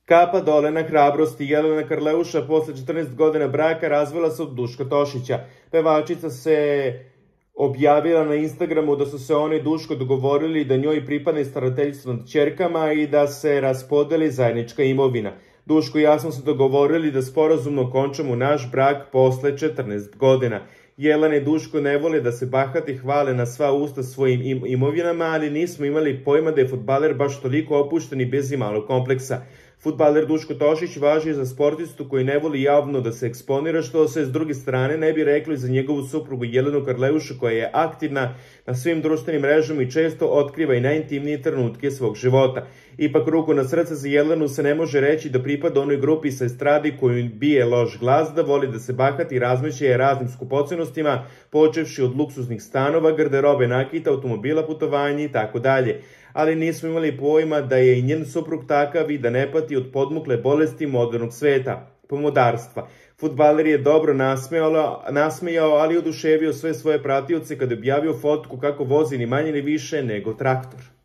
Kapa dole na hrabrosti. Jelena Karleuša posle 14 godina braka razvela se od Duška Tošića. Pevačica se objavila na Instagramu da su se oni i Duško dogovorili da njoj pripadne starateljstvo nad ćerkama i da se raspodeli zajednička imovina. Duško i ja smo se dogovorili da sporazumno končamo naš brak posle 14 godina. Jelena i Duško ne vole da se bahati hvale na sva usta svojim imovinama, ali nismo imali pojma da je fudbaler baš toliko opušten i bez imalo kompleksa. Fudbaler Duško Tošić važi za sportistu koji ne voli javno da se eksponira, što se s druge strane ne bi rekli za njegovu suprugu Jelenu Karleušu, koja je aktivna na svim društvenim mrežama i često otkriva i najintimnije trenutke svog života. Ipak ruku na srce za Jelenu se ne može reći da pripada onoj grupi sa estradi koju bije loš glas, da voli da se bahati i razmeće raznim skupocenostima, počevši od luksuznih stanova, garderobe, nakita, automobila, putovanja i tako dalje. Ali nismo imali pojma da je i njen suprug takav i da ne pati od podmukle bolesti modernog sveta, pomodarstva. Fudbaler je dobro nasmejao, ali oduševio sve svoje pratioce kada je objavio fotku kako vozi ni manje ni više nego traktor.